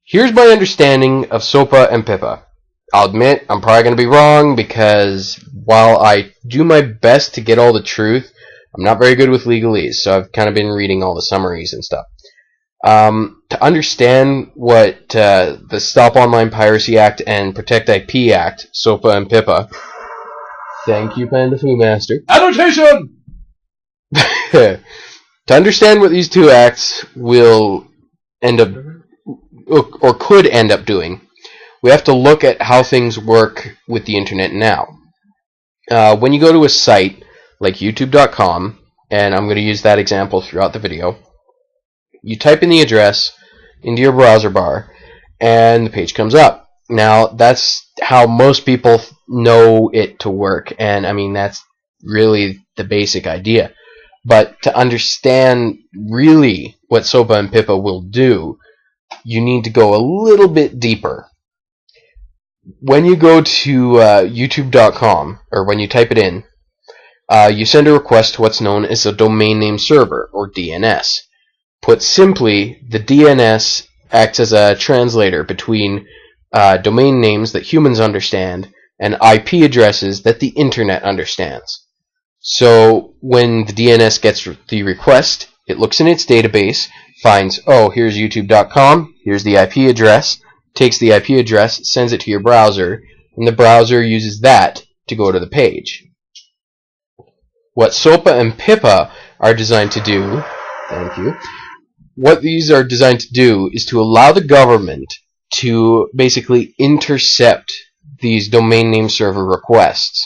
Here's my understanding of SOPA and PIPA. I'll admit I'm probably going to be wrong because while I do my best to get all the truth, I'm not very good with legalese, so I've kind of been reading all the summaries and stuff. To understand what the Stop Online Piracy Act and Protect IP Act, SOPA and PIPA. Thank you, Panda Fu Master. Annotation! To understand what these two acts will end up, or could end up doing, we have to look at how things work with the internet now. When you go to a site like YouTube.com, and I'm going to use that example throughout the video, you type in the address into your browser bar, and the page comes up. Now, that's how most people know it to work, and I mean, that's really the basic idea. But to understand really what SOPA and PIPA will do, you need to go a little bit deeper. When you go to YouTube.com, or when you type it in, you send a request to what's known as a domain name server, or DNS. Put simply, the DNS acts as a translator between domain names that humans understand and IP addresses that the internet understands. So when the DNS gets the request, it looks in its database, finds, oh, here's youtube.com, here's the IP address, takes the IP address, sends it to your browser, and the browser uses that to go to the page. What SOPA and PIPA are designed to do, thank you, what these are designed to do is to allow the government to basically intercept these domain name server requests.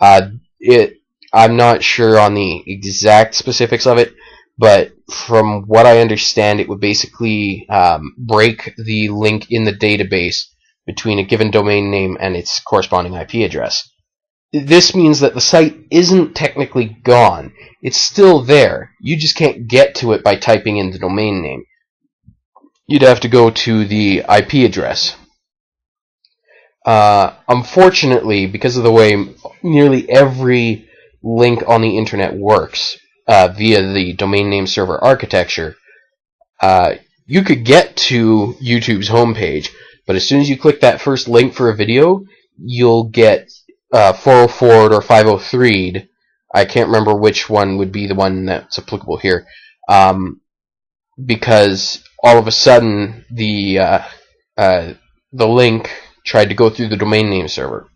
I'm not sure on the exact specifics of it, but from what I understand, it would basically break the link in the database between a given domain name and its corresponding IP address. This means that the site isn't technically gone. It's still there. You just can't get to it by typing in the domain name. You'd have to go to the IP address. Unfortunately, because of the way nearly every link on the internet works via the domain name server architecture, you could get to YouTube's homepage, but as soon as you click that first link for a video, you'll get 404'd or 503'd. I can't remember which one would be the one that's applicable here, because all of a sudden the link tried to go through the domain name server.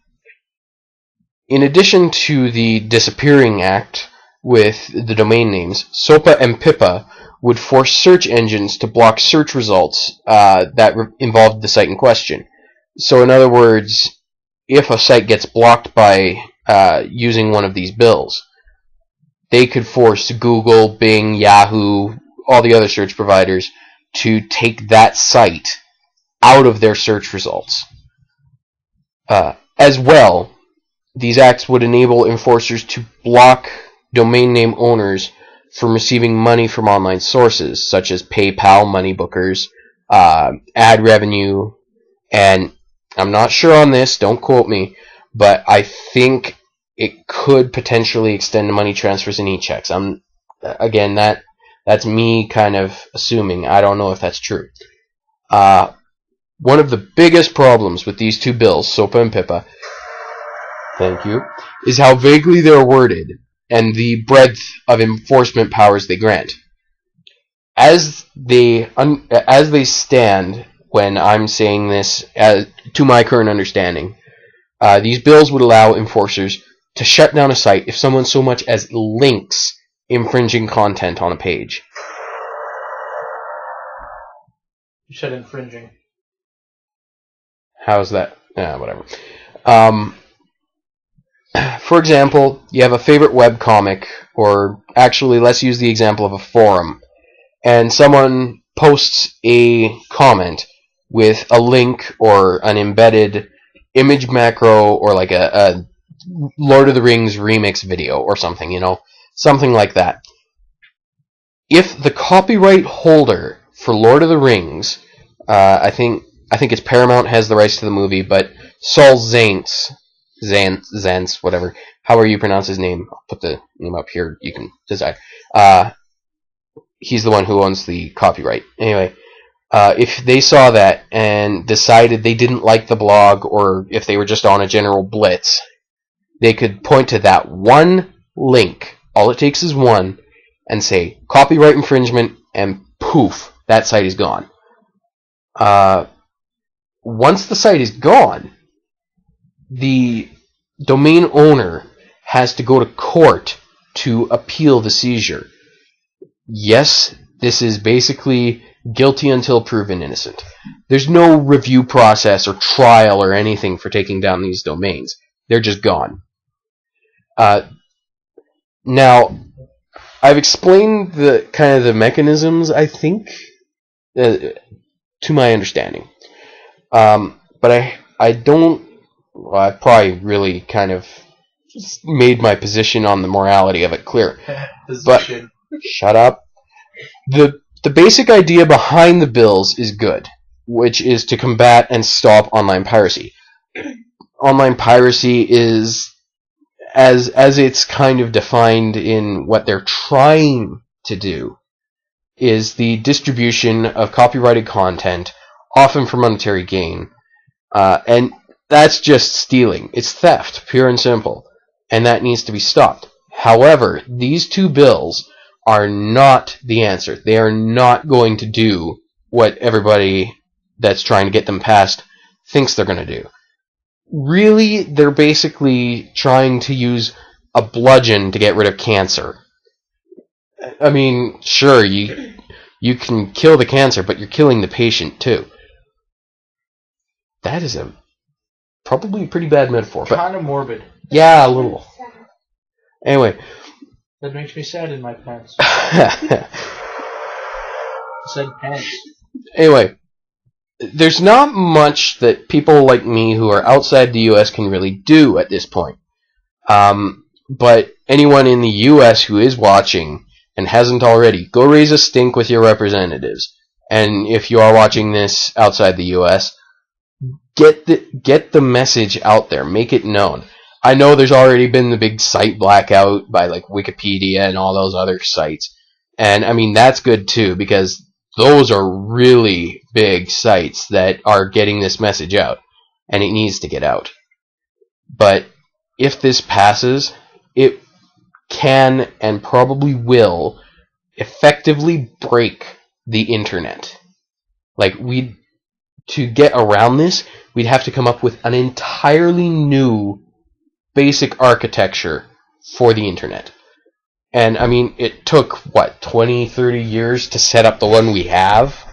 In addition to the disappearing act with the domain names, SOPA and PIPA would force search engines to block search results that involved the site in question. So in other words, if a site gets blocked by using one of these bills, they could force Google, Bing, Yahoo, all the other search providers to take that site out of their search results. As well, these acts would enable enforcers to block domain name owners from receiving money from online sources, such as PayPal, moneybookers, ad revenue, and I'm not sure on this, don't quote me, but I think it could potentially extend to money transfers and e-checks. Again, that's me kind of assuming. I don't know if that's true. One of the biggest problems with these two bills, SOPA and PIPA, thank you, is how vaguely they're worded and the breadth of enforcement powers they grant. As they stand, when I'm saying this to my current understanding, these bills would allow enforcers to shut down a site if someone so much as links infringing content on a page. You said infringing. How's that? Whatever. For example, you have a favorite webcomic, or actually, let's use the example of a forum, and someone posts a comment with a link or an embedded image macro or like a Lord of the Rings remix video or something, something like that. If the copyright holder for Lord of the Rings, I think it's Paramount has the rights to the movie, but Saul Zaentz, whatever, however you pronounce his name, I'll put the name up here, you can decide. He's the one who owns the copyright. Anyway, If they saw that and decided they didn't like the blog, or if they were just on a general blitz, they could point to that one link, all it takes is one, and say, copyright infringement, and poof, that site is gone. Once the site is gone, the domain owner has to go to court to appeal the seizure. Yes, this is basically guilty until proven innocent. There's no review process or trial or anything for taking down these domains. They're just gone. Now, I've explained the kind of the mechanisms, I think, to my understanding. But I don't... Well, I probably really kind of made my position on the morality of it clear. But shut up. The basic idea behind the bills is good, which is to combat and stop online piracy. Online piracy is, as it's kind of defined in what they're trying to do, is the distribution of copyrighted content, often for monetary gain, and that's just stealing. It's theft, pure and simple, and that needs to be stopped. However, these two bills are not the answer. They are not going to do what everybody that's trying to get them passed thinks they're going to do. Really, they're basically trying to use a bludgeon to get rid of cancer. I mean, sure, you can kill the cancer, but you're killing the patient too. That is probably a pretty bad metaphor. Kind of morbid. Yeah, a little. Anyway. That makes me sad in my pants. Said pants. Anyway, there's not much that people like me who are outside the U.S. can really do at this point. But anyone in the U.S. who is watching and hasn't already, go raise a stink with your representatives. And if you are watching this outside the U.S., get the message out there. Make it known. I know there's already been the big site blackout by like Wikipedia and all those other sites. And I mean, that's good too, because those are really big sites that are getting this message out. And it needs to get out. But if this passes, it can and probably will effectively break the internet. Like, to get around this, we'd have to come up with an entirely new basic architecture for the internet. And, I mean, it took, 20, 30 years to set up the one we have?